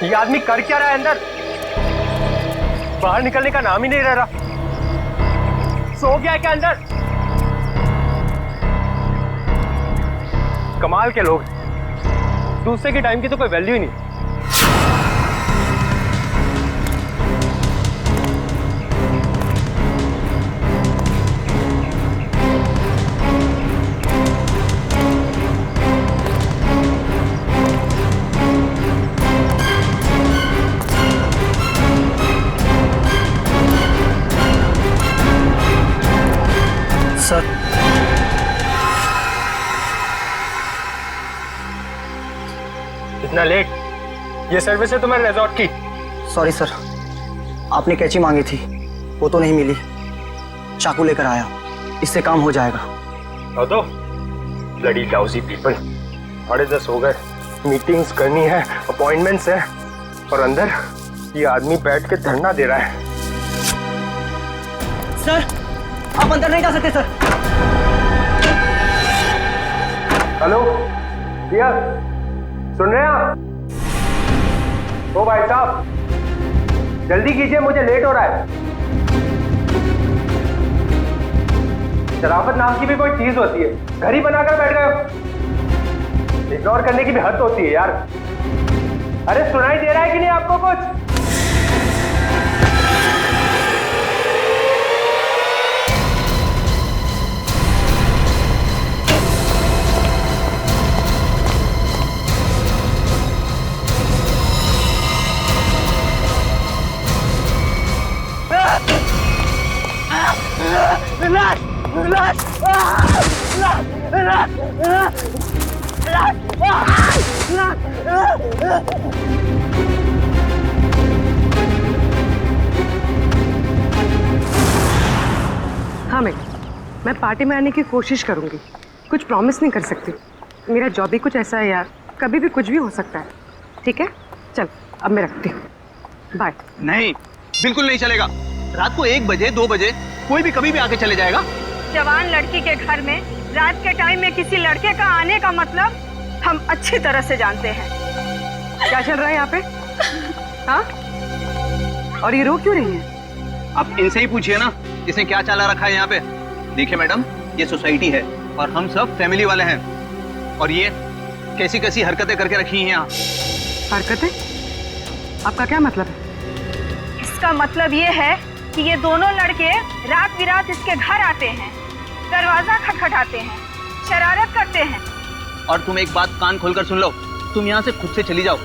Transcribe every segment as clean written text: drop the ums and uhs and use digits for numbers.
ये आदमी कर क्या रहा है अंदर? बाहर निकलने का नाम ही नहीं ले रहा। सो गया है क्या अंदर? कमाल के लोग, दूसरे के टाइम की तो कोई वैल्यू ही नहीं। सर, इतना लेट? ये सर्विस है तुम्हारे रिजॉर्ट की? सॉरी सर, आपने कैंची मांगी थी, वो तो नहीं मिली। चाकू लेकर आया, इससे काम हो जाएगा। तो ब्लडी लाउजी पीपल, 10:30 हो गए, मीटिंग्स करनी है, अपॉइंटमेंट्स है, और अंदर ये आदमी बैठ के धरना दे रहा है। सर, आप अंदर नहीं जा सकते सर। हेलो भैया, सुन रहे हैं आप? ओ भाई साहब, जल्दी कीजिए, मुझे लेट हो रहा है। शराफत नाम की भी कोई चीज होती है, घर ही बनाकर बैठ गए हो। इग्नोर करने की भी हद होती है यार। अरे सुनाई दे रहा है कि नहीं आपको कुछ? हाँ मैं पार्टी में आने की कोशिश करूंगी, कुछ प्रॉमिस नहीं कर सकती। मेरा जॉब ही कुछ ऐसा है यार, कभी भी कुछ भी हो सकता है। ठीक है, चल अब मैं रखती हूँ, बाय। नहीं, बिल्कुल नहीं चलेगा। रात को 1 बजे 2 बजे कोई भी कभी भी आके चले जाएगा। जवान लड़की के घर में रात के टाइम में किसी लड़के का आने का मतलब हम अच्छी तरह से जानते हैं। क्या चल रहा है यहाँ पे? हाँ, और ये रो क्यों रही है? आप इनसे ही पूछिए ना, इसने क्या चाला रखा है यहाँ पे। देखिए मैडम, ये सोसाइटी है और हम सब फैमिली वाले हैं, और ये कैसी कैसी हरकतें करके रखी हैं यहाँ। हरकतें? आपका क्या मतलब है? इसका मतलब ये है कि ये दोनों लड़के रात बिरात इसके घर आते हैं, दरवाजा खटखटाते हैं, शरारत करते हैं। और तुम एक बात कान खोलकर सुन लो, तुम यहाँ से खुद से चली जाओ,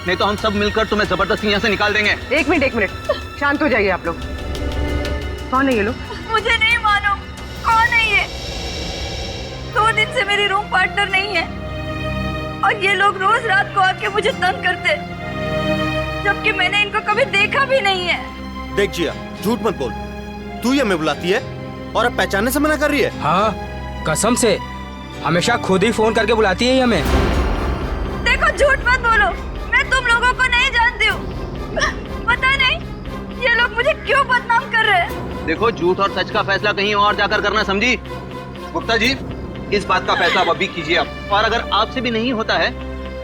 नहीं तो हम सब मिलकर तुम्हें जबरदस्ती यहाँ से निकाल देंगे। एक मिनट, शांत हो जाइए आप लोग। कौन है ये लोग? मुझे नहीं मालूम कौन है ये। 2 दिन से मेरी रूम पार्टनर नहीं है, और ये लोग रोज रात को आके मुझे तंग करते, जबकि मैंने इनको कभी देखा भी नहीं है। देख जिया, झूठ मत बोल, तू ये हमें बुलाती है और अब पहचानने से मना कर रही है। हाँ, कसम से हमेशा खुद ही फोन करके बुलाती है हमें। देखो, झूठ मत बोलो, मैं तुम लोगों को नहीं जानती हूँ। पता नहीं ये लोग मुझे क्यों बदनाम कर रहे हैं। देखो, झूठ और सच का फैसला कहीं और जाकर करना, समझी? गुप्ता जी, इस बात का फैसला अब अभी कीजिए आप, और अगर आपसे भी नहीं होता है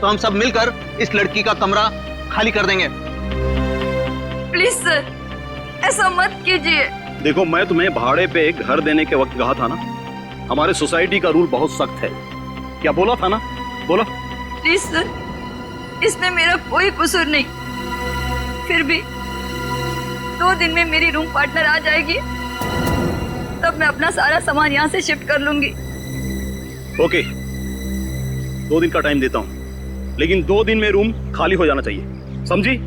तो हम सब मिलकर इस लड़की का कमरा खाली कर देंगे। प्लीज सर, ऐसा मत कीजिए। देखो, मैं तुम्हें भाड़े पे घर देने के वक्त कहा था ना, हमारे सोसाइटी का रूल बहुत सख्त है। क्या बोला था ना? बोला। प्लीज सर, इसमें मेरा कोई कसूर नहीं। फिर भी 2 दिन में मेरी रूम पार्टनर आ जाएगी, तब मैं अपना सारा सामान यहाँ से शिफ्ट कर लूंगी। ओके, 2 दिन का टाइम देता हूँ, लेकिन 2 दिन में रूम खाली हो जाना चाहिए, समझी?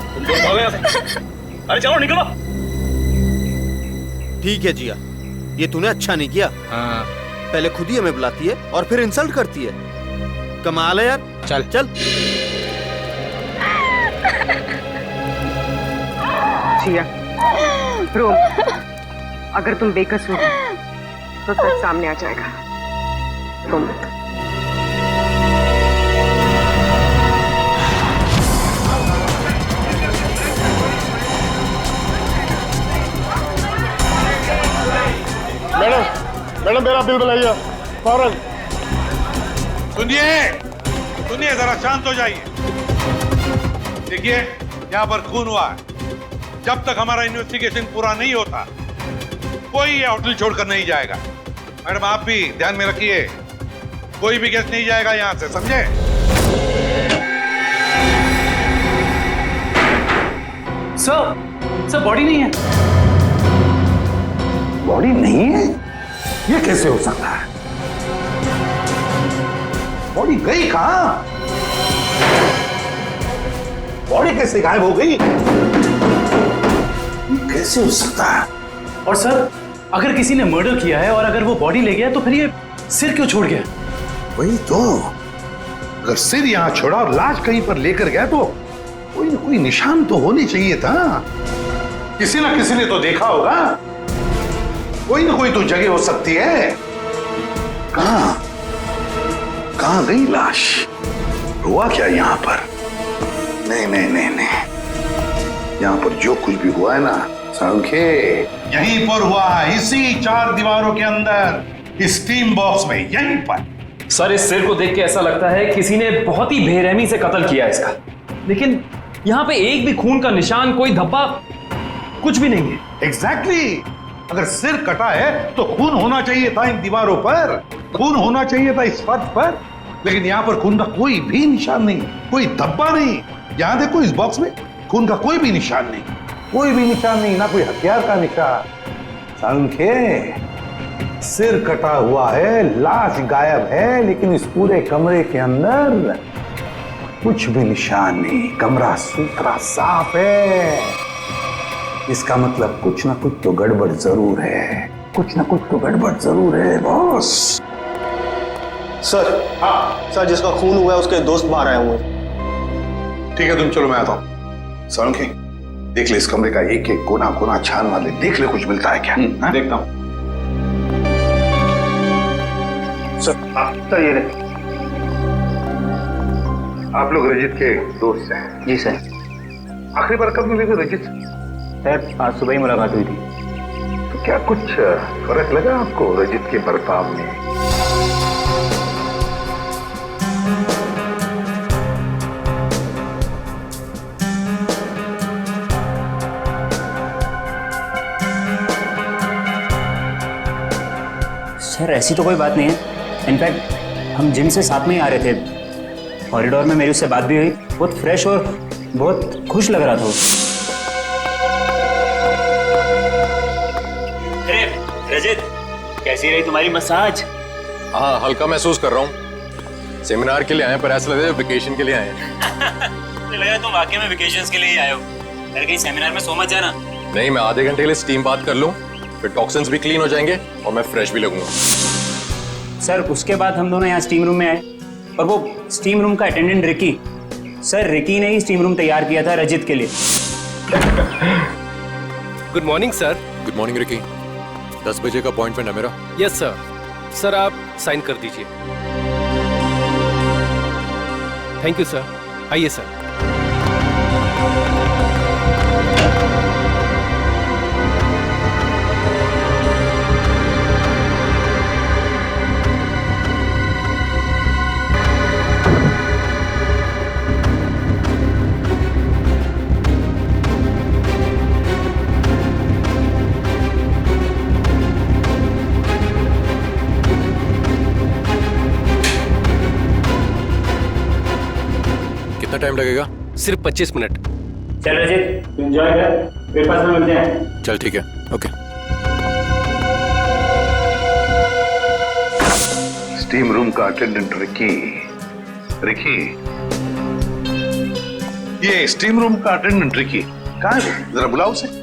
तुम दोनों भागो यहाँ से। अरे चलो निकलो। ठीक है जिया, ये तूने अच्छा नहीं किया। हाँ। पहले खुद ही हमें बुलाती है और फिर इंसल्ट करती है। कमाल है यार। चल चल। जिया, रोम, अगर तुम बेकसूर हो तो सच सामने आ जाएगा। रोम मत। मैडम मेरा बिल बनाइए फौरन। सुनिए, जरा शांत हो जाइए। देखिए, यहाँ पर खून हुआ है। जब तक हमारा इन्वेस्टिगेशन पूरा नहीं होता, कोई ये होटल छोड़कर नहीं जाएगा। मैडम, आप भी ध्यान में रखिए, कोई भी गेस्ट नहीं जाएगा यहाँ से, समझे? सर बॉडी नहीं है। बॉडी नहीं है? ये कैसे हो सकता है? बॉडी गई कहां? बॉडी कैसे गायब हो गई? कैसे हो सकता है? और सर, अगर किसी ने मर्डर किया है और अगर वो बॉडी ले गया तो फिर ये सिर क्यों छोड़ गया? वही तो, अगर सिर यहां छोड़ा और लाश कहीं पर लेकर गया तो कोई ना कोई निशान तो होने चाहिए था। किसी ना किसी ने तो देखा होगा। कोई ना कोई तो जगह हो सकती है। कहां गई लाश? हुआ क्या यहां पर? नहीं नहीं नहीं नहीं, यहां पर जो कुछ भी हुआ है ना सांखे, यहीं पर हुआ है, इसी 4 दीवारों के अंदर, इस स्टीम बॉक्स में, यहीं पर। सर, इस सिर को देख के ऐसा लगता है किसी ने बहुत ही बेरहमी से कत्ल किया इसका। लेकिन यहाँ पे एक भी खून का निशान, कोई धब्बा, कुछ भी नहीं है। एग्जैक्टली। अगर सिर कटा है तो खून होना चाहिए था इन दीवारों पर, खून होना चाहिए था इस फर्श पर, लेकिन यहाँ पर खून का कोई भी निशान नहीं, कोई धब्बा नहीं। यहाँ देखो, इस बॉक्स में खून का कोई भी निशान नहीं, कोई भी निशान नहीं, ना कोई हथियार का निशान। सांखे, सिर कटा हुआ है, लाश गायब है, लेकिन इस पूरे कमरे के अंदर कुछ भी निशान नहीं, कमरा सुथरा साफ है। इसका मतलब कुछ ना कुछ तो गड़बड़ जरूर है, कुछ ना कुछ तो गड़बड़ जरूर है बॉस। सर, हाँ सर, जिसका खून हुआ है उसके दोस्त बाहर आए हुए हैं। ठीक है, तुम चलो, मैं आता हूँ। सांखे, देख ले इस कमरे का एक एक कोना कोना छान मार ले, देख ले कुछ मिलता है क्या। देखता हूँ। सर, ये रहे। आप लोग रजित के दोस्त हैं? जी सर। आखिरी बार कब मिले थे रजित? सर, आज सुबह ही मुलाकात हुई थी। तो क्या कुछ फर्क लगा आपको रजित के बर्ताव में? सर, ऐसी तो कोई बात नहीं है। इनफैक्ट हम जिम से साथ में ही आ रहे थे। कॉरिडोर में मेरी उससे बात भी हुई। बहुत फ्रेश और बहुत खुश लग रहा था वो। अरे रजित, कैसी रही तुम्हारी मसाज? हाँ, हल्का महसूस कर रहा हूँ। सेमिनार के लिए आए पर ऐसा लग रहा है वेकेशन के लिए आए हैं। लग रहा है तुम वाकई में वेकेशंस के लिए ही आए हो। यार, कहीं सेमिनार में सो मत जाना। नहीं, मैं आधे घंटे के लिए स्टीम बात कर लूँ, फिर टॉक्सिन्स भी क्लीन हो जाएंगे और मैं फ्रेश भी लगूंगा। सर, उसके बाद हम दोनों यहाँ स्टीम रूम में आए और वो स्टीम रूम का अटेंडेंट रिकी, सर रिकी ने ही स्टीम रूम तैयार किया था रजित के लिए। Good morning sir. Good morning Ricky. 10 बजे का अपॉइंटमेंट है मेरा। Yes sir. सर, आप साइन कर दीजिए। Thank you sir. आइए सर। कितना टाइम लगेगा? सिर्फ 25 मिनट। चल रजित, तू एंजॉय कर, ब्रेकफास्ट में मिलते हैं। चल ठीक है, ओके। स्टीम रूम का अटेंडेंट रिकी। रिकी, ये स्टीम रूम का अटेंडेंट रिकी कहाँ है? जरा बुलाओ उसे।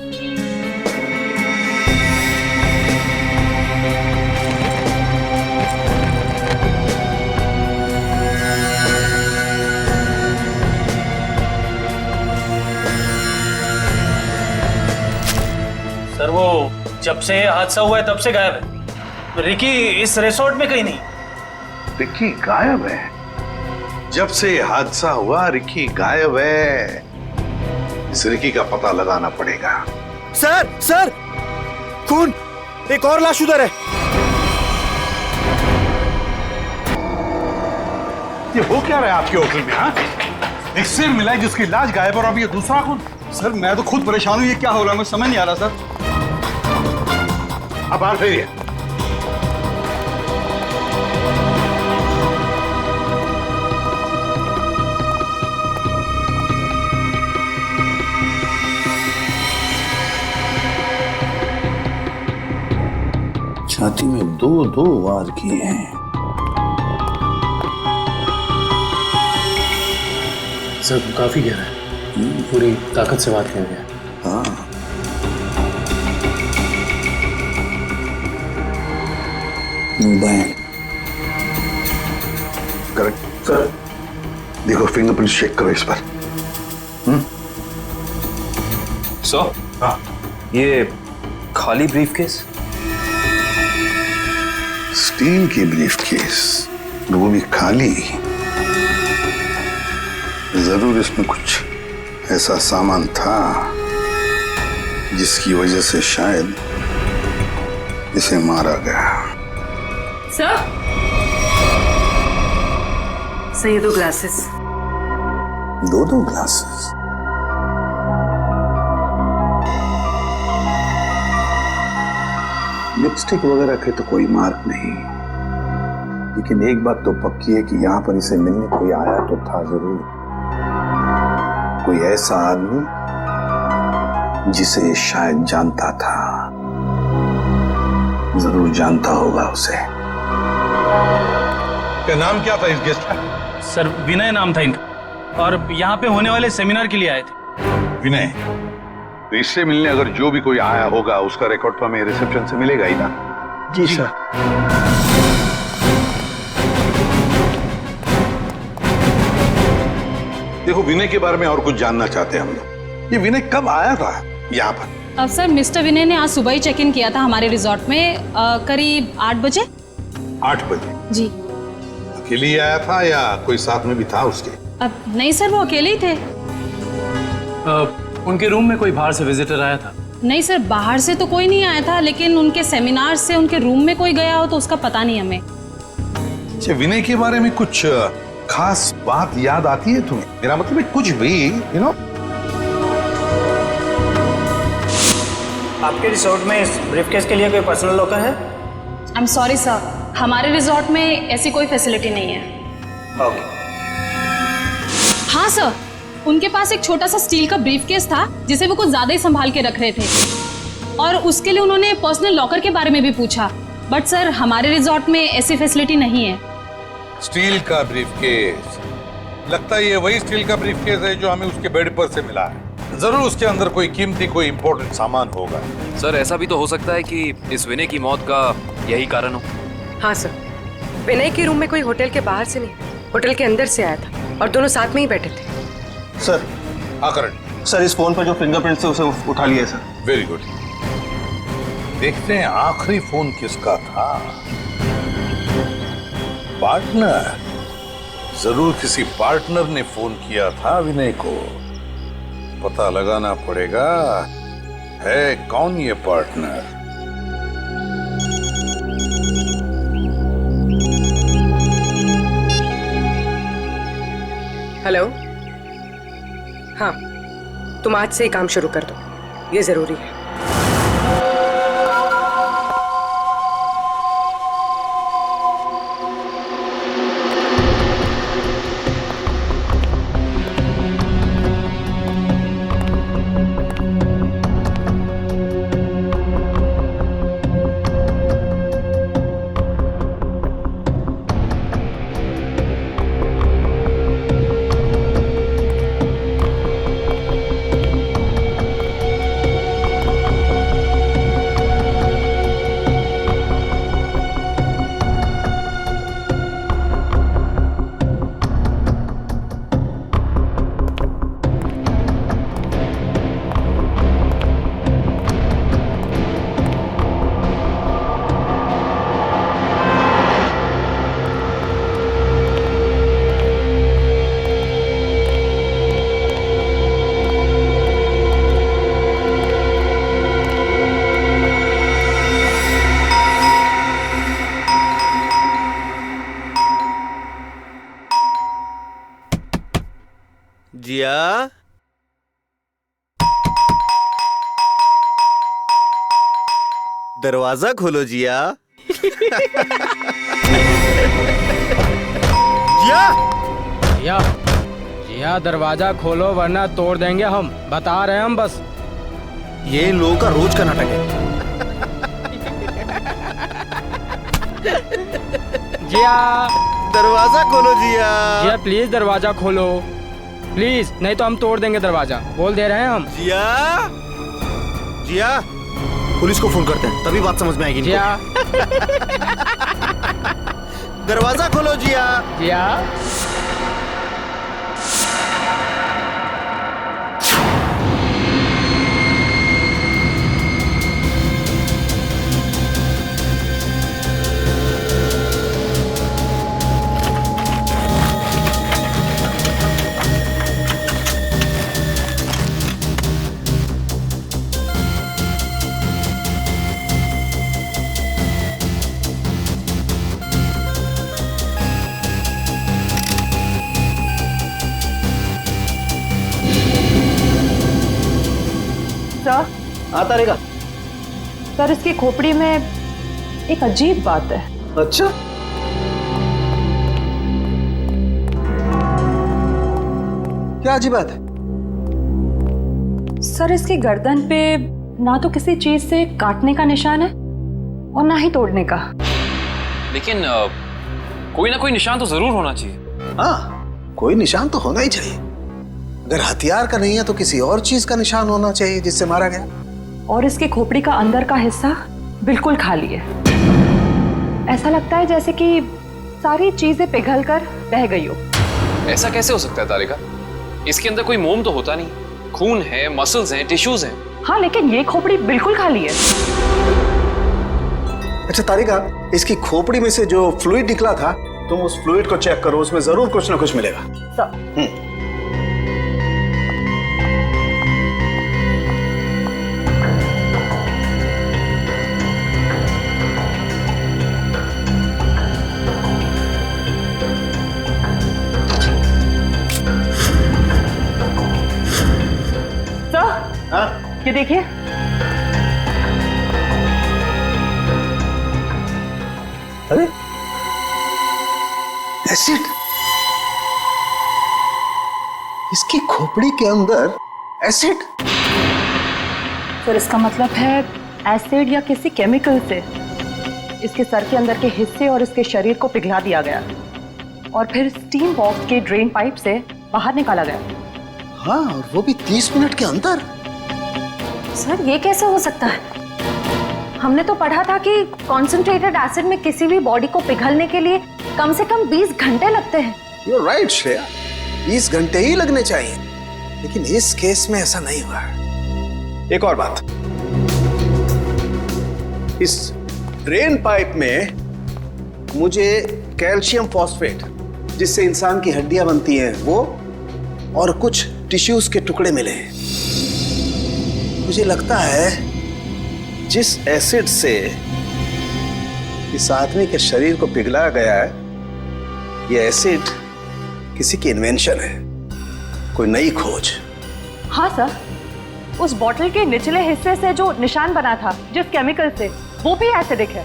सर, वो जब से हादसा हुआ है तब से गायब है। रिकी इस रिसोर्ट में कहीं नहीं। रिकी गायब है? जब से हादसा हुआ रिकी गायब है। इस रिकी का पता लगाना पड़ेगा। सर, सर, खून, एक और लाश उधर है। ये हो क्या रहा है आपके होटल में? हाँ, एक सिर मिला है जिसकी लाज गायब और अब ये दूसरा खून। सर मैं तो खुद परेशान हूँ, ये क्या हो रहा है मुझे समझ नहीं आ रहा सर। अब बाहर फेरिए। छाती में दो वार किए हैं। सर काफी गहरा है, पूरी ताकत से बात किया गया। हाँ करेक्ट सर। देखो फिंगरप्रिंट चेक करो इस पर। सर हाँ ये खाली ब्रीफकेस, स्टील की ब्रीफकेस, वो भी खाली। जरूर इसमें कुछ ऐसा सामान था जिसकी वजह से शायद इसे मारा गया। सर ये 2 ग्लासेस। दो ग्लासेस? लिपस्टिक वगैरह के तो कोई मार्क नहीं, लेकिन एक बात तो पक्की है कि यहां पर इसे मिलने कोई आया तो था जरूर। कोई ऐसा आदमी जिसे शायद जानता था, जरूर जानता होगा उसे। क्या नाम क्या था इस गेस्ट का? सर विनय नाम था इनका, और यहाँ पे होने वाले सेमिनार के लिए आए थे। विनय, तो इससे मिलने अगर जो भी कोई आया होगा उसका रिकॉर्ड तो हमें रिसेप्शन से मिलेगा ही ना? जी सर। देखो विनय के बारे में और कुछ जानना चाहते हैं हम लोग। ये विनय कब आया था यहाँ पर? अब सर मिस्टर विनय ने आज सुबह ही चेक इन किया था हमारे रिजॉर्ट में, करीब 8 बजे। 8 बजे? जी। अकेले ही आया था या कोई साथ में भी था उसके? अब नहीं सर, वो अकेले ही थे। उनके रूम में कोई बाहर से विजिटर आया था? नहीं सर, बाहर से तो कोई नहीं आया था, लेकिन उनके सेमिनार से उनके रूम में कोई गया हो तो उसका पता नहीं हमें। अच्छा, विनय के बारे में कुछ खास बात याद आती है तुम्हें? मेरा मतलब है कुछ भी, यू नो? आपके रिसोर्ट में इस ब्रीफकेस के लिए कोई पर्सनल लॉकर है? आई एम सॉरी सर, हमारे रिजॉर्ट में ऐसी कोई फैसिलिटी नहीं है। ओके। हाँ सर, उनके पास एक छोटा सा स्टील का ब्रीफकेस था जिसे वो कुछ ज्यादा ही संभाल के रख रहे थे, और उसके लिए उन्होंने पर्सनल लॉकर के बारे में भी पूछा, बट सर हमारे रिजॉर्ट में ऐसी फैसिलिटी नहीं है। स्टील का ब्रीफकेस? लगता है ये वही स्टील का ब्रीफकेस है जो हमें उसके बेड पर से मिला है। जरूर उसके अंदर कोई कीमती, कोई इंपॉर्टेंट सामान होगा। सर ऐसा भी तो हो सकता है कि इस विनय की मौत का यही कारण हो। हाँ सर, विनय के रूम में कोई होटल के बाहर से नहीं, होटल के अंदर से आया था और दोनों साथ में ही बैठे थे। सर करण, सर इस फोन पर जो फिंगरप्रिंट थे उसे उठा लिया सर। Very good. देखते हैं आखिरी फोन किसका था। पार्टनर, जरूर किसी पार्टनर ने फोन किया था विनय को। पता लगाना पड़ेगा है कौन ये पार्टनर। हेलो, हाँ, तुम आज से ही काम शुरू कर दो, ये जरूरी है। दरवाजा खोलो जिया। जिया जिया जिया दरवाजा खोलो वरना तोड़ देंगे हम, बता रहे हैं हम बस। ये इन लोगों का रोज का नाटक है। जिया दरवाजा खोलो जिया। जिया प्लीज दरवाजा खोलो प्लीज, नहीं तो हम तोड़ देंगे दरवाजा, बोल दे रहे हैं हम। जिया जिया पुलिस को फोन करते हैं तभी बात समझ में आएगी। जिया दरवाजा खोलो जिया। जिया सर आता रहेगा। सर इसकी खोपड़ी में एक अजीब बात है। अच्छा क्या अजीब बात है? सर इसकी गर्दन पे ना तो किसी चीज से काटने का निशान है और ना ही तोड़ने का। लेकिन कोई ना कोई निशान तो जरूर होना चाहिए। हाँ, कोई निशान तो होना ही चाहिए। अगर हथियार का नहीं है तो किसी और चीज का निशान होना चाहिए जिससे मारा गया। और इसकी खोपड़ी का अंदर का हिस्सा बिल्कुल खाली है। ऐसा लगता है जैसे कि सारी चीजें पिघलकर बह गई हो। ऐसा कैसे हो सकता है तारिका? इसके अंदर कोई मोम तो होता नहीं, खून है, मसल्स हैं, टिश्यूज हैं। हाँ लेकिन ये खोपड़ी बिल्कुल खाली है। अच्छा तारिका, इसकी खोपड़ी में से जो फ्लूइड निकला था, तुम उस फ्लूइड को चेक करो, उसमें जरूर कुछ ना कुछ मिलेगा। सर ये देखिए। अरे एसिड, इसकी खोपड़ी के अंदर एसिड। सर इसका मतलब है एसिड या किसी केमिकल से इसके सर के अंदर के हिस्से और इसके शरीर को पिघला दिया गया और फिर स्टीम बॉक्स के ड्रेन पाइप से बाहर निकाला गया। हाँ, और वो भी 30 मिनट के अंदर। सर ये कैसे हो सकता है? हमने तो पढ़ा था कि कॉन्सेंट्रेटेड एसिड में किसी भी बॉडी को पिघलने के लिए कम से कम 20 घंटे लगते हैं। You're right, श्रेया, 20 घंटे ही लगने चाहिए, लेकिन इस केस में ऐसा नहीं हुआ। एक और बात, इस ड्रेन पाइप में मुझे कैल्शियम फॉस्फेट, जिससे इंसान की हड्डियां बनती हैं, वो और कुछ टिश्यूज के टुकड़े मिले हैं। मुझे लगता है जिस एसिड से इस आदमी के शरीर को पिघलाया गया है, यह एसिड किसी की इन्वेंशन है, कोई नई खोज। हाँ सर, उस बॉटल के निचले हिस्से से जो निशान बना था जिस केमिकल से, वो भी एसिडिक है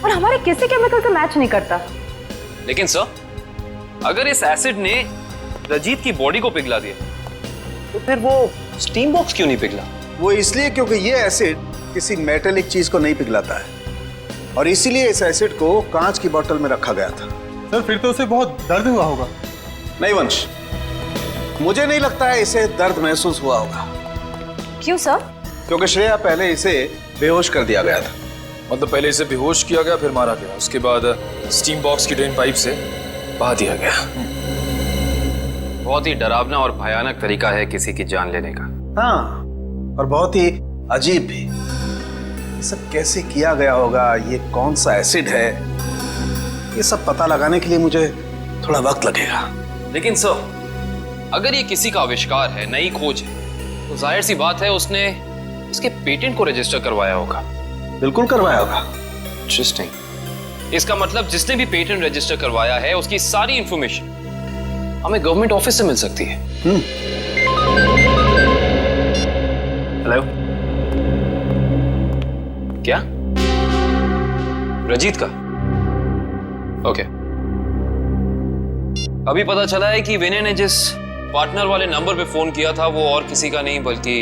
और हमारे किसी केमिकल से मैच नहीं करता। लेकिन सर, अगर इस एसिड ने रजीत की बॉडी को पिघला दिया तो फिर वो स्टीम बॉक्स क्यों नहीं पिघला? वो इसलिए क्योंकि ये एसिड किसी मेटेलिक चीज को नहीं पिघलाता है और इसीलिए इस एसिड को कांच की बोतल में रखा गया था। सर फिर तो उसे बहुत दर्द हुआ होगा। नहीं वंश, मुझे नहीं लगता है इसे दर्द महसूस हुआ होगा। क्यों सर? क्योंकि श्रेया पहले इसे बेहोश कर दिया गया था। मतलब पहले इसे बेहोश किया गया, फिर मारा गया, उसके बाद स्टीम बॉक्स की ड्रेन पाइप से बहा दिया गया। बहुत ही डरावना और भयानक तरीका है किसी की जान लेने का। हाँ, और बहुत ही अजीब भी। ये सब कैसे किया गया होगा, ये कौन सा एसिड है, ये सब पता लगाने के लिए मुझे थोड़ा वक्त लगेगा। लेकिन सर, अगर ये किसी का आविष्कार है, नई खोज है, तो जाहिर सी बात है उसने इसके पेटेंट को रजिस्टर करवाया होगा। बिल्कुल करवाया होगा। इंटरेस्टिंग। इसका मतलब जिसने भी पेटेंट रजिस्टर करवाया है उसकी सारी इंफॉर्मेशन हमें गवर्नमेंट ऑफिस से मिल सकती है। हेलो, क्या? रजीत का? ओके। अभी पता चला है कि विनय ने जिस पार्टनर वाले नंबर पे फोन किया था वो और किसी का नहीं बल्कि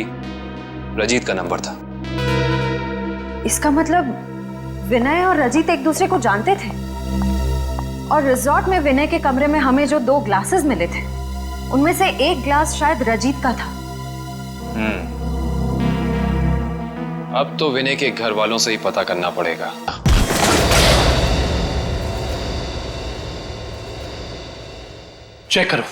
रजीत का नंबर था। इसका मतलब विनय और रजीत एक दूसरे को जानते थे और रिजॉर्ट में विनय के कमरे में हमें जो 2 ग्लासेस मिले थे उनमें से एक ग्लास शायद रजीत का था। अब तो विनय के घर वालों से ही पता करना पड़ेगा। चेक करो।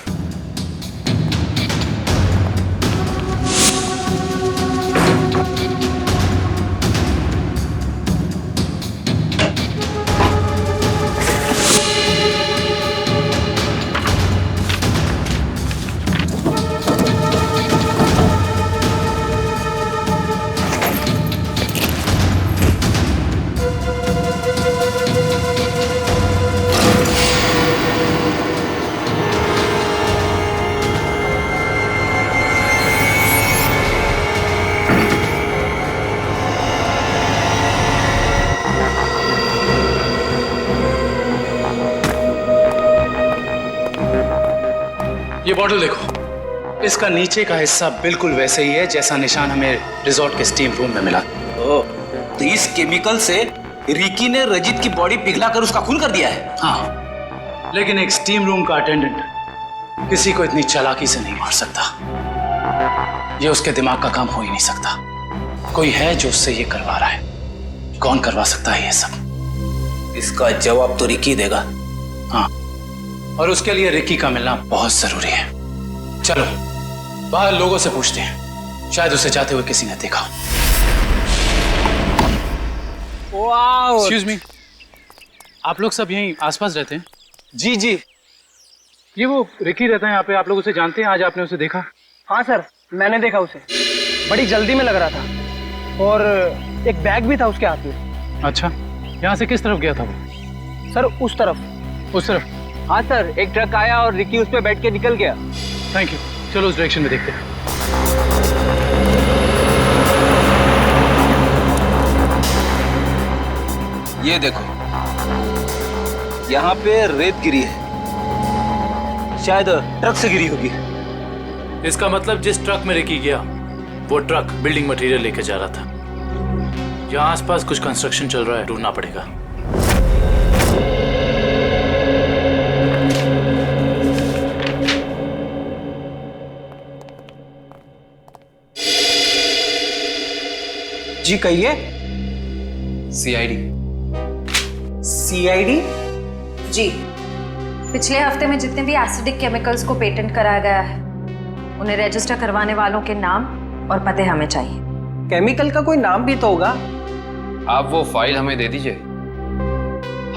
ये बॉटल देखो, इसका नीचे का हिस्सा बिल्कुल वैसे ही है जैसा निशान हमें रिजॉर्ट के स्टीम रूम में मिला। तो इस केमिकल से रिकी ने रजीत की बॉडी पिघलाकर उसका खून कर दिया है। हाँ, लेकिन एक स्टीम रूम का अटेंडेंट किसी को इतनी चालाकी से नहीं मार सकता। ये उसके दिमाग का काम हो ही नहीं सकता। कोई है जो उससे ये करवा रहा है। कौन करवा सकता है ये सब? इसका जवाब तो रिकी देगा। हाँ, और उसके लिए रिकी का मिलना बहुत जरूरी है। चलो बाहर लोगों से पूछते हैं, शायद उसे जाते हुए किसी ने देखा। एक्सक्यूज मी, आप लोग सब यहीं आसपास रहते हैं? जी जी। ये वो रिकी रहता है यहाँ पे, आप लोग उसे जानते हैं? आज आपने उसे देखा? हाँ सर, मैंने देखा उसे। बड़ी जल्दी में लग रहा था और एक बैग भी था उसके हाथ में। अच्छा, यहाँ से किस तरफ गया था वो? सर उस तरफ। उस तरफ? हाँ सर, एक ट्रक आया और रिकी उस पे बैठ के निकल गया। थैंक यू, चलो उस डायरेक्शन में देखते हैं। ये देखो, यहाँ पे रेत गिरी है, शायद ट्रक से गिरी होगी। इसका मतलब जिस ट्रक में रिकी गया वो ट्रक बिल्डिंग मटेरियल लेके जा रहा था। यहाँ आसपास कुछ कंस्ट्रक्शन चल रहा है, ढूंढना पड़ेगा। जी कहिए। सीआईडी। सीआईडी? जी, पिछले हफ्ते में जितने भी एसिडिक केमिकल्स को पेटेंट कराया गया है उन्हें रजिस्टर करवाने वालों के नाम और पते हमें चाहिए। केमिकल का कोई नाम भी तो होगा। आप वो फाइल हमें दे दीजिए,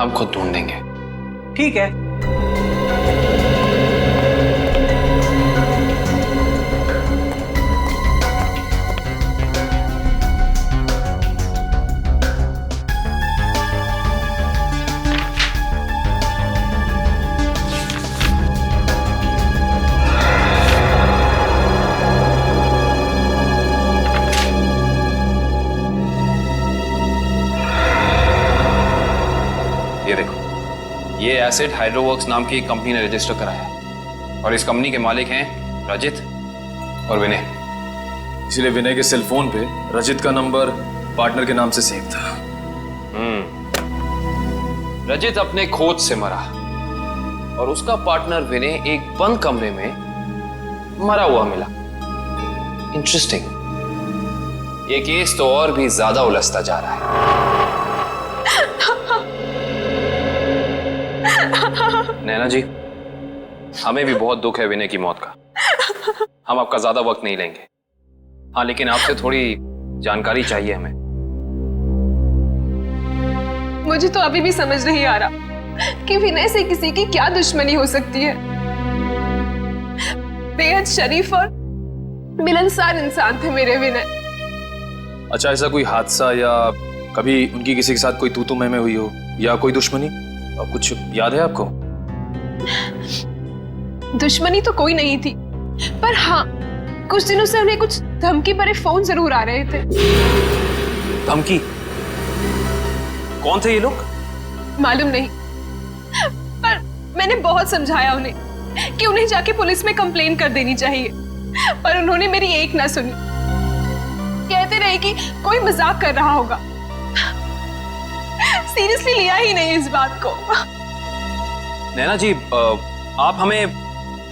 हम खुद ढूंढ देंगे। ठीक है। ये देखो, ये एसिड हाइड्रोवर्क्स नाम की एक कंपनी ने रजिस्टर कराया है और इस कंपनी के मालिक हैं रजित और विनय। इसलिए विनय के सेल फोन पे रजित का नंबर पार्टनर के नाम से सेव था। रजित अपने खोज से मरा और उसका पार्टनर विनय एक बंद कमरे में मरा हुआ मिला। इंटरेस्टिंग। ये केस तो और भी ज्यादा उलझता जा रहा है। नैना जी, हमें भी बहुत दुख है विनय की मौत का। हम आपका ज्यादा वक्त नहीं लेंगे। हाँ, लेकिन आपसे थोड़ी जानकारी चाहिए हमें। मुझे तो अभी भी समझ नहीं आ रहा कि विनय से किसी की क्या दुश्मनी हो सकती है। बेहद शरीफ और मिलनसार इंसान थे मेरे विनय। अच्छा, ऐसा कोई हादसा या कभी उनकी किसी के साथ कोई तू मैं हुई हो या कोई दुश्मनी, कुछ याद है आपको? दुश्मनी तो कोई नहीं थी, पर हाँ, कुछ दिनों से उन्हें कुछ धमकी भरे फोन जरूर आ रहे थे। धमकी? कौन थे ये लोग? मालूम नहीं, पर मैंने बहुत समझाया उन्हें कि उन्हें जाके पुलिस में कंप्लेन कर देनी चाहिए, पर उन्होंने मेरी एक ना सुनी। कहते रहे कि कोई मजाक कर रहा होगा, सीरियसली लिया ही नहीं इस बात को। नैना जी, आप हमें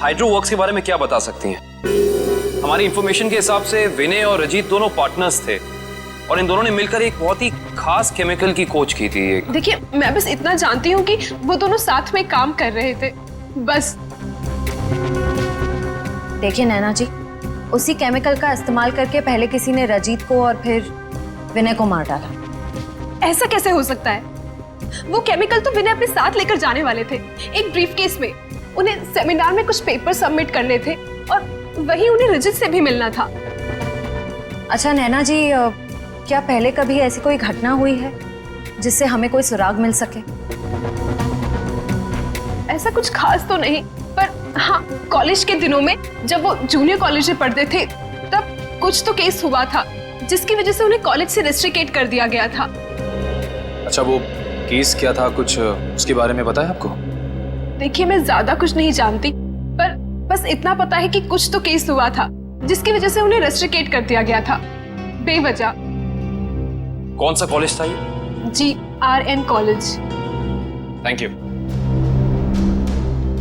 हाइड्रो वर्क्स के बारे में क्या बता सकती हैं? हमारी इंफॉर्मेशन के हिसाब से विनय और रजीत दोनों पार्टनर्स थे और इन दोनों ने मिलकर एक बहुत ही खास केमिकल की खोज की थी। देखिए, मैं बस इतना जानती हूँ कि वो दोनों साथ में काम कर रहे थे, बस। देखिए नैना जी, उसी केमिकल का इस्तेमाल करके पहले किसी ने रजीत को और फिर विनय को मार डाला। ऐसा कैसे हो सकता है? वो केमिकल तो विनय अपने साथ लेकर जाने वाले थे, एक ब्रीफकेस में। उन्हें सेमिनार में कुछ पेपर सबमिट करने थे और वहीं उन्हें रजित से भी मिलना था। अच्छा नैना जी, क्या पहले कभी ऐसी कोई घटना हुई है जिससे हमें कोई सुराग मिल सके? ऐसा कुछ खास तो नहीं, पर हाँ, कॉलेज के दिनों में जब वो जूनियर कॉलेज में पढ़ते थे तब कुछ तो केस हुआ था जिसकी वजह से उन्हें कॉलेज से रेस्ट्रिकेट कर दिया गया था। अच्छा, वो केस क्या था, कुछ उसके बारे में पता है आपको? देखिए, मैं ज्यादा कुछ नहीं जानती, पर बस इतना पता है कि कुछ तो केस हुआ था जिसकी वजह से उन्हें रेस्ट्रिकेट कर दिया गया था बेवजह। कौन सा कॉलेज था ये? GRN college. Thank you.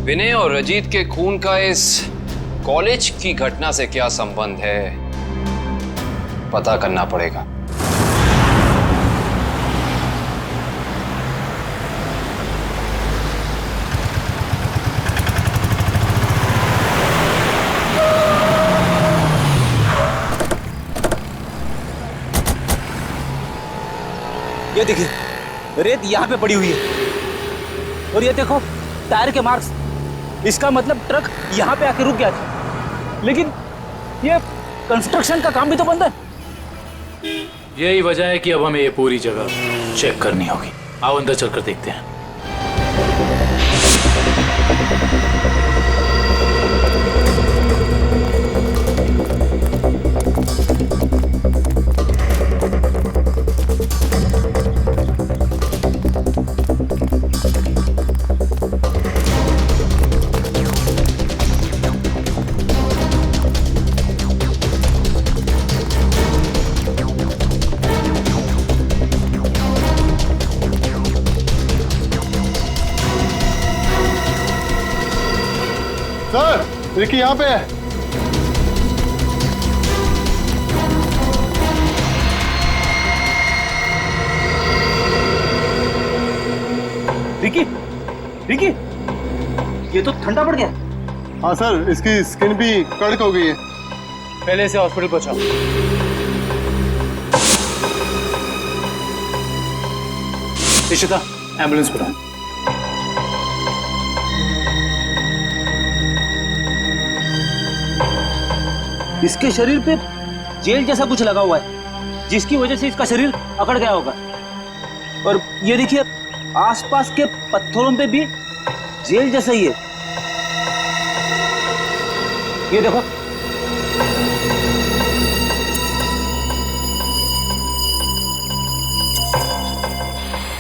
Vinay और रजीत के खून का इस कॉलेज की घटना से क्या संबंध है, पता करना पड़ेगा। ये देखिए, रेत यहाँ पे पड़ी हुई है और ये देखो टायर के मार्क्स। इसका मतलब ट्रक यहाँ पे आके रुक गया था, लेकिन ये कंस्ट्रक्शन का काम भी तो बंद है। यही वजह है कि अब हमें ये पूरी जगह चेक करनी होगी। आओ अंदर चलकर देखते हैं। सर, रिकी यहाँ पे है। रिकी, रिकी, ये तो ठंडा पड़ गया। हाँ सर, इसकी स्किन भी कड़क हो गई है। पहले इसे हॉस्पिटल पहुंचाओ। इशिता, एम्बुलेंस बुलाओ। इसके शरीर पे जेल जैसा कुछ लगा हुआ है, जिसकी वजह से इसका शरीर अकड़ गया होगा। और ये देखिए, आसपास के पत्थरों पे भी जेल जैसा ही है। ये देखो,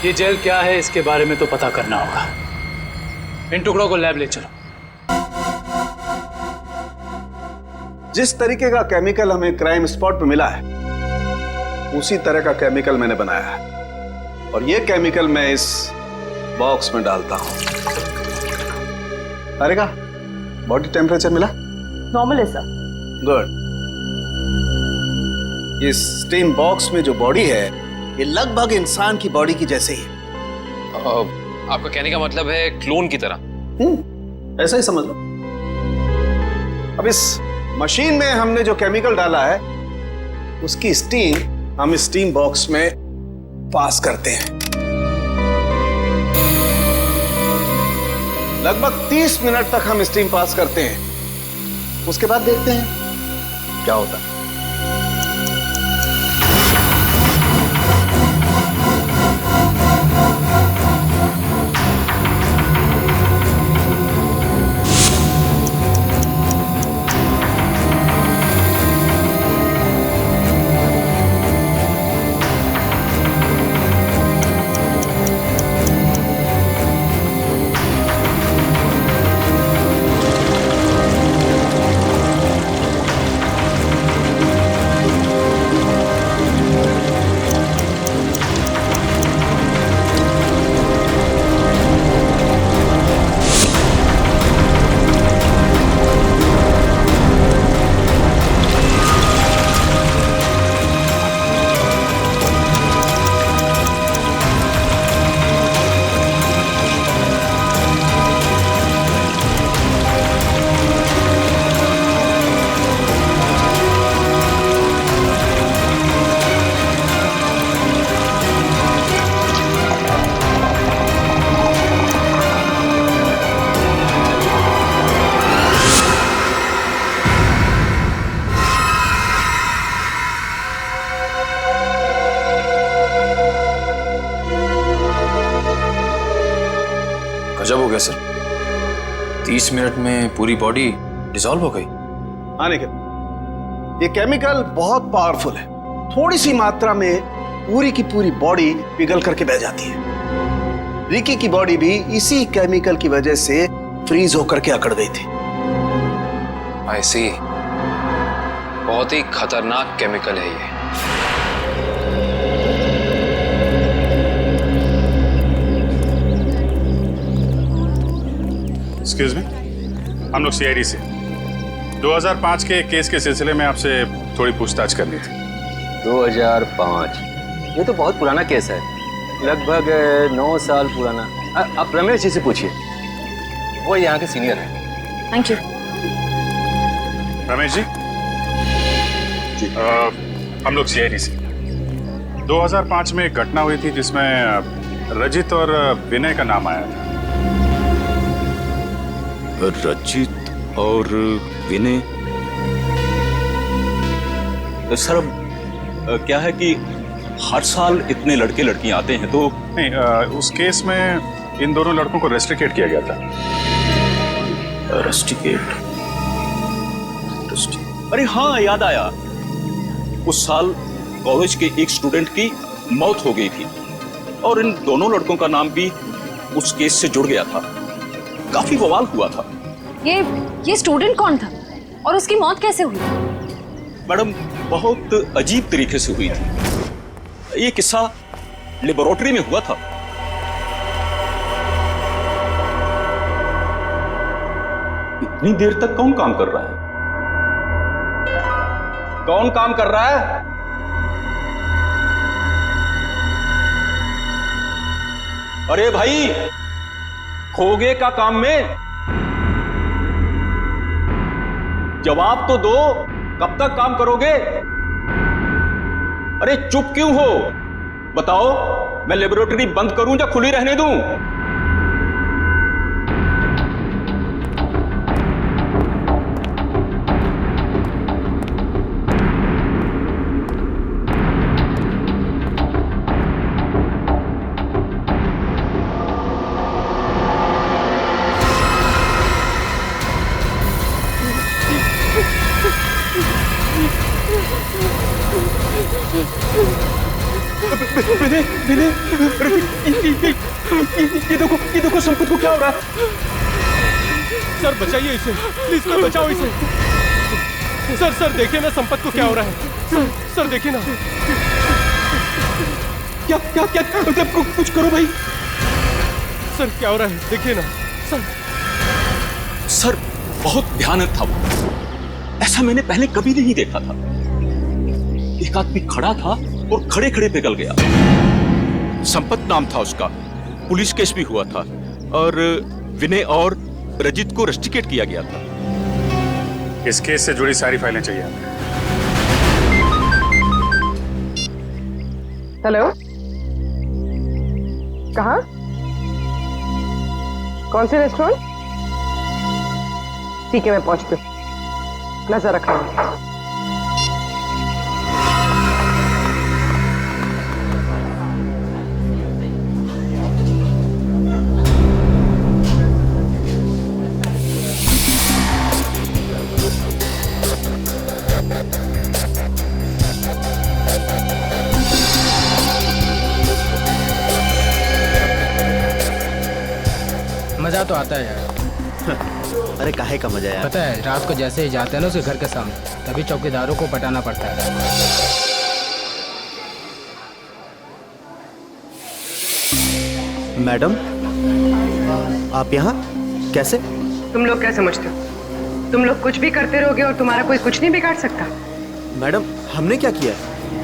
ये जेल क्या है इसके बारे में तो पता करना होगा। इन टुकड़ों को लैब ले चलो। जिस तरीके का केमिकल हमें क्राइम स्पॉट पे मिला है, उसी तरह का केमिकल मैंने बनाया है और ये केमिकल मैं इस बॉक्स में डालता हूं। अरे का बॉडी टेम्परेचर मिला? नॉर्मल है सर। गुड। इस स्टीम बॉक्स में जो बॉडी है, ये लगभग इंसान की बॉडी की जैसे ही है। आपका कहने का मतलब है क्लोन की तरह? ऐसा ही समझ लो। अब इस मशीन में हमने जो केमिकल डाला है, उसकी स्टीम हम स्टीम बॉक्स में पास करते हैं। लगभग 30 मिनट तक हम स्टीम पास करते हैं। उसके बाद देखते हैं क्या होता है। गया सर? 30 मिनट में पूरी बॉडी डिसॉल्व हो गई। हाँ निखिल, ये केमिकल बहुत पावरफुल है। थोड़ी सी मात्रा में पूरी की पूरी बॉडी पिघल करके बह जाती है। रिकी की बॉडी भी इसी केमिकल की वजह से फ्रीज होकर के अकड़ गई थी। आई सी, बहुत ही खतरनाक केमिकल है ये। एक्सक्यूज मी, हम लोग सीआईडी से 2005 के केस के सिलसिले में आपसे थोड़ी पूछताछ करनी थी। 2005? ये तो बहुत पुराना केस है, लगभग 9 साल पुराना। आप रमेश जी से पूछिए, वो यहाँ के सीनियर हैं। Thank you. रमेश जी, हम लोग सीआईडी से 2005 में एक घटना हुई थी जिसमें रजित और विनय का नाम आया था। रजित और विनय? सर क्या है कि हर साल इतने लड़के लड़कियां आते हैं तो नहीं, उस केस में इन दोनों लड़कों को रेस्ट्रिकेट किया गया था। रेस्ट्रिकेट? अरे हाँ, याद आया। उस साल कॉलेज के एक स्टूडेंट की मौत हो गई थी और इन दोनों लड़कों का नाम भी उस केस से जुड़ गया था। काफी बवाल हुआ था। ये स्टूडेंट कौन था और उसकी मौत कैसे हुई? मैडम, बहुत अजीब तरीके से हुई थी। ये किस्सा लेबोरेटरी में हुआ था। इतनी देर तक कौन काम कर रहा है? कौन काम कर रहा है? अरे भाई, खोगे का काम में जवाब तो दो। कब तक काम करोगे? अरे चुप क्यों हो? बताओ, मैं लेबोरेटरी बंद करूं या खुली रहने दूं? ये देखो संपत को क्या हो रहा है? सर बचाइए इसे, प्लीज सर बचाओ इसे। सर देखिए ना संपत को क्या हो रहा है। सर देखिए ना। क्या कुछ करो भाई। सर क्या हो रहा है, देखिए ना सर बहुत भयानक था वो। ऐसा मैंने पहले कभी नहीं देखा था। एक आदमी खड़ा था और खड़े खड़े पिघल गया। संपत नाम था उसका। पुलिस केस भी हुआ था और विनय और रजित को रेस्ट्रिकेट किया गया था। इस केस से जुड़ी सारी फाइलें चाहिए। हेलो, कहाँ? कौन से रेस्टोरेंट? ठीक है, मैं पहुंचती हूँ। नजर रखना। मजा तो आता है यार। अरे काहे का मजा यार? पता है, रात को जैसे ही जाते हैं ना उसके घर के सामने, तभी चौकीदारों को पटाना पड़ता है। मैडम, आप यहाँ कैसे? तुम लोग क्या समझते हो? तुम लोग कुछ भी करते रहोगे और तुम्हारा कोई कुछ नहीं बिगाड़ सकता। मैडम, हमने क्या किया?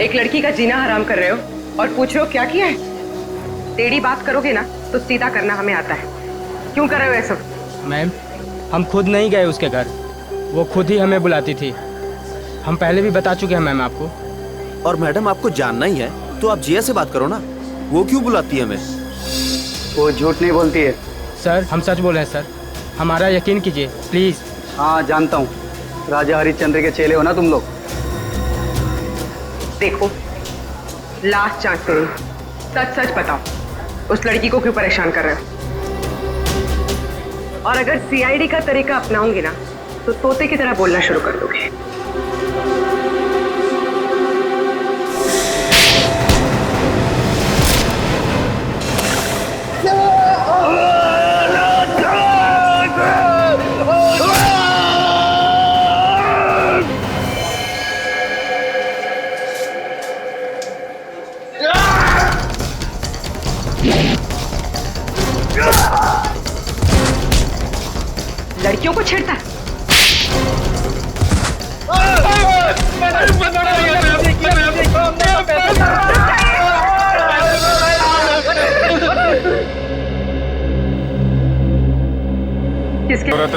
एक लड़की का जीना हराम कर रहे हो और पूछ रहे हो क्या किया है? टेढ़ी बात करोगे ना तो सीधा करना हमें आता है। क्यों कर रहे हो ऐसा? मैम, हम खुद नहीं गए उसके घर, वो खुद ही हमें बुलाती थी। हम पहले भी बता चुके हैं मैम आपको। और मैडम, आपको जानना ही है तो आप जिया से बात करो ना। वो क्यों बुलाती है हमें? वो झूठ नहीं बोलती है। सर हम सच बोल रहे हैं सर, हमारा यकीन कीजिए प्लीज। हाँ जानता हूँ, राजा हरिश्चंद्र के चेले हो ना तुम लोग। देखो, लास्ट चांस दे, सच सच बताओ, उस लड़की को क्यों परेशान कर रहे हो? और अगर सीआईडी का तरीका अपनाऊंगी ना तो तोते की तरह बोलना शुरू कर दोगे। लड़कियों को छेड़ता है।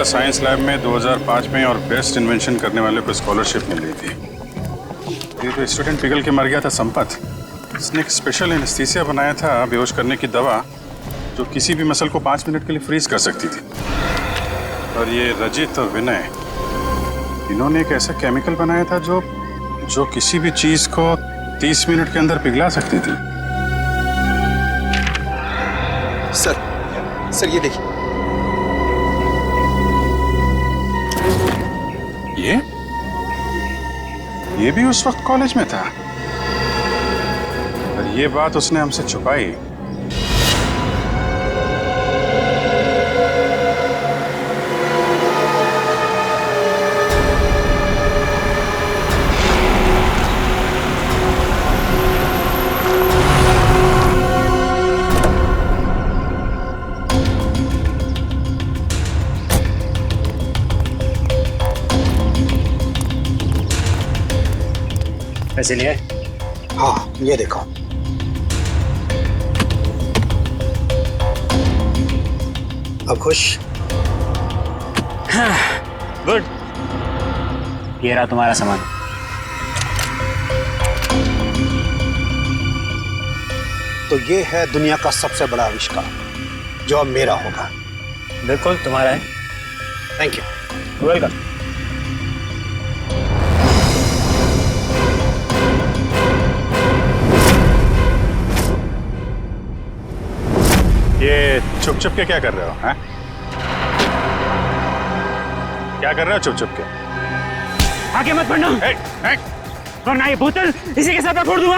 साइंस लैब में 2005 में और बेस्ट इन्वेंशन करने वाले को स्कॉलरशिप मिल रही थी। ये तो स्टूडेंट पिघल के मर गया था संपत। इसने एक स्पेशल एनेस्थीसिया बनाया था बेहोश करने की दवा, जो किसी भी मसल को 5 मिनट के लिए फ्रीज कर सकती थी। और ये रजित और विनय, इन्होंने एक ऐसा केमिकल बनाया था जो किसी भी चीज को 30 मिनट के अंदर पिघला सकती थी। सर ये देखिए। ये भी उस वक्त कॉलेज में था और ये बात उसने हमसे छुपाई। पैसे लिए? हाँ, ये देखो। अब खुश? गुड। ये रहा तुम्हारा सामान। तो ये है दुनिया का सबसे बड़ा आविष्कार जो अब मेरा होगा। बिल्कुल तुम्हारा है। Thank you. वेलकम। ये छुप छुप के क्या कर रहे हो? हैं? क्या कर रहे हो छुप छुप के? आगे मत बढ़ना, वरना ये बोतल इसी के साथ मैं फोड़ दूंगा।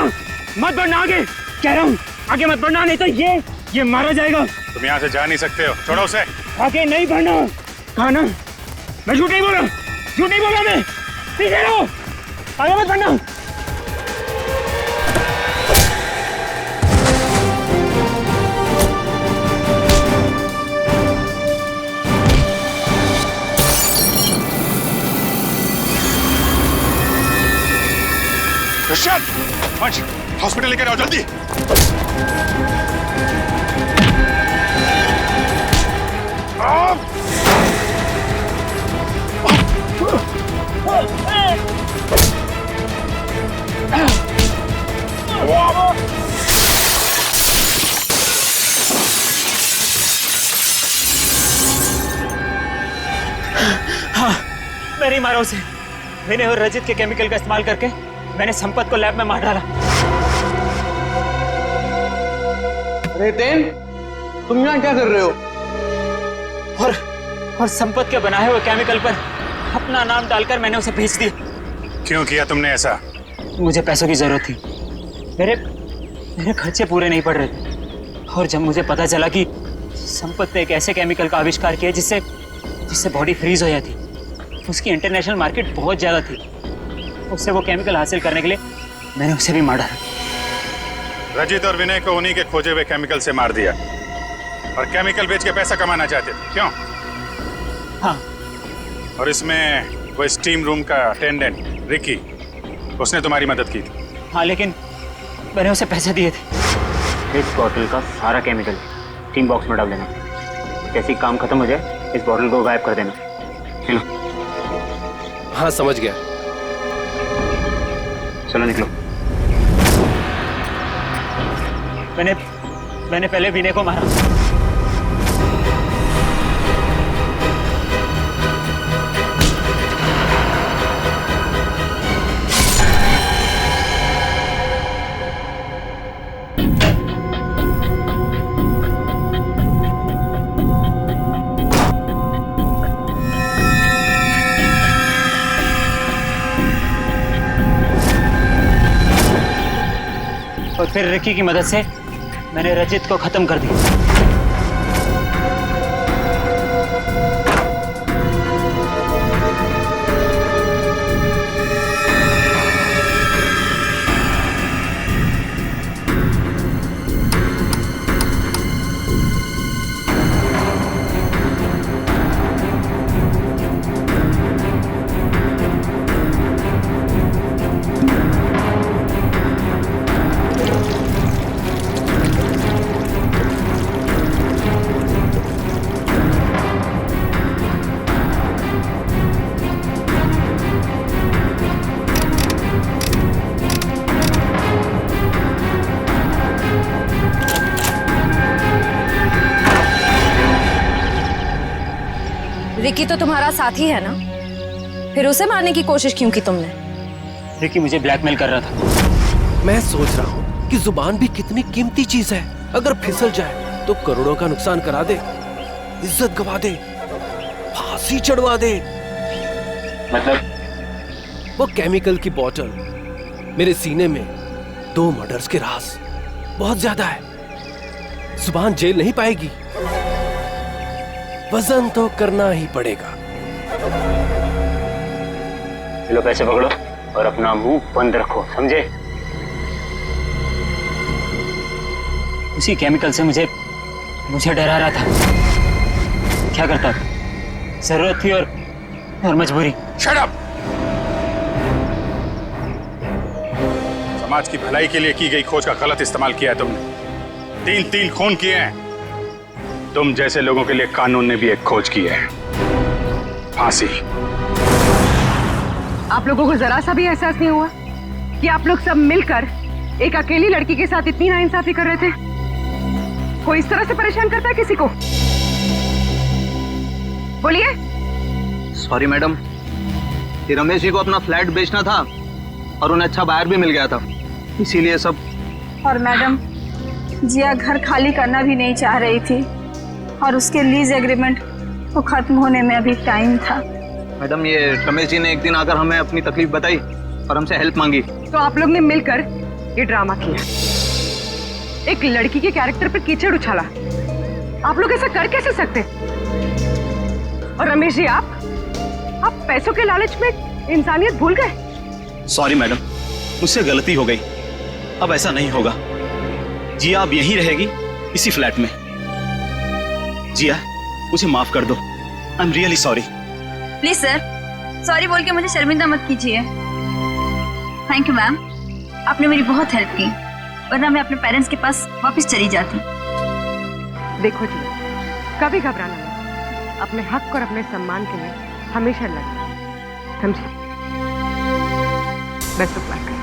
मत बढ़ना आगे, कह रहा हूँ आगे मत बढ़ना, नहीं तो ये मारा जाएगा। तुम यहाँ से जा नहीं सकते हो, छोड़ो उसे। आगे नहीं बढ़ना। कहा ना, मैं झूठ नहीं बोला, झूठ नहीं बोला मैं। पीछे रहो, आगे मत बढ़ना। क्रिश्चियन, हॉस्पिटल लेकर आओ जल्दी। हाँ, मैं नहीं मारा उसे। मैंने और रजित के केमिकल का इस्तेमाल करके मैंने संपत को लैब में मार डाला। रेतेन, तुम यहाँ क्या कर रहे हो? और संपत के बनाए हुए केमिकल पर अपना नाम डालकर मैंने उसे भेज दिया। क्यों किया तुमने ऐसा? मुझे पैसों की जरूरत थी। मेरे खर्चे पूरे नहीं पड़ रहे थे। और जब मुझे पता चला कि संपत ने एक ऐसे केमिकल का आविष्कार किया जिससे बॉडी फ्रीज हो जाती, उसकी इंटरनेशनल मार्केट बहुत ज्यादा थी, उससे वो केमिकल हासिल करने के लिए मैंने उसे भी मार डाला। रजित और विनय को उन्हीं के खोजे हुए केमिकल से मार दिया और केमिकल बेच के पैसा कमाना चाहते थे, क्यों? हाँ। और इसमें वो स्टीम रूम का अटेंडेंट रिकी, उसने तुम्हारी मदद की थी। हाँ, लेकिन मैंने उसे पैसे दिए थे। इस बॉटल का सारा केमिकल स्टीम बॉक्स में डाल देना। जैसे ही काम खत्म हो जाए इस बॉटल को गायब कर देना। चलो। हाँ, समझ गया। चलो निकलो। मैंने पहले विनय को मारा। और फिर रिकी की मदद से मैंने रजित को खत्म कर दिया। रिकी तो तुम्हारा साथी है ना, फिर उसे मारने की कोशिश क्यों की तुमने? रिकी मुझे ब्लैकमेल कर रहा था। मैं सोच रहा हूँ कि जुबान भी कितनी कीमती चीज है, अगर फिसल जाए तो करोड़ों का नुकसान करा दे, इज्जत गवा दे, फांसी चढ़वा दे। मतलब? वो केमिकल की बोतल मेरे सीने में 2 मर्डर्स के राज बहुत ज्यादा है, जुबान जेल नहीं पाएगी, वजन तो करना ही पड़ेगा। लो पैसे पकड़ो और अपना मुंह बंद रखो, समझे? उसी केमिकल से मुझे डरा रहा था। क्या करता? जरूरत थी और मजबूरी। Shut up! समाज की भलाई के लिए की गई खोज का गलत इस्तेमाल किया है तुमने। 3 खून किए हैं। तुम जैसे लोगों के लिए कानून ने भी एक खोज की है, फांसी। आप लोगों को जरा सा भी एहसास नहीं हुआ कि आप लोग सब मिलकर एक अकेली लड़की के साथ इतनी नाइंसाफी कर रहे थे? कोई इस तरह से परेशान करता है किसी को? बोलिए। सॉरी मैडम, ये रमेश जी को अपना फ्लैट बेचना था और उन्हें अच्छा बायर भी मिल गया था, इसीलिए सब। और मैडम, जिया घर खाली करना भी नहीं चाह रही थी और उसके लीज एग्रीमेंट को खत्म होने में अभी टाइम था। मैडम, ये रमेश जी ने एक दिन आकर हमें अपनी तकलीफ बताई और हमसे हेल्प मांगी। तो आप लोग ने मिलकर ये ड्रामा किया, एक लड़की के कैरेक्टर पर कीचड़ उछाला। आप लोग ऐसा कर कैसे सकते? और रमेश जी, आप पैसों के लालच में इंसानियत भूल गए। सॉरी मैडम, मुझसे गलती हो गई, अब ऐसा नहीं होगा। जिया अब यहीं रहेगी, इसी फ्लैट में। जिया, मुझे माफ कर दो, I am really sorry. Please sir, sorry बोल के मुझे शर्मिंदा मत कीजिए। थैंक यू मैम, आपने मेरी बहुत हेल्प की, वरना मैं अपने पेरेंट्स के पास वापस चली जाती। देखो जी, कभी घबराना नहीं, अपने हक और अपने सम्मान के लिए हमेशा लड़ना, समझे? Best of luck.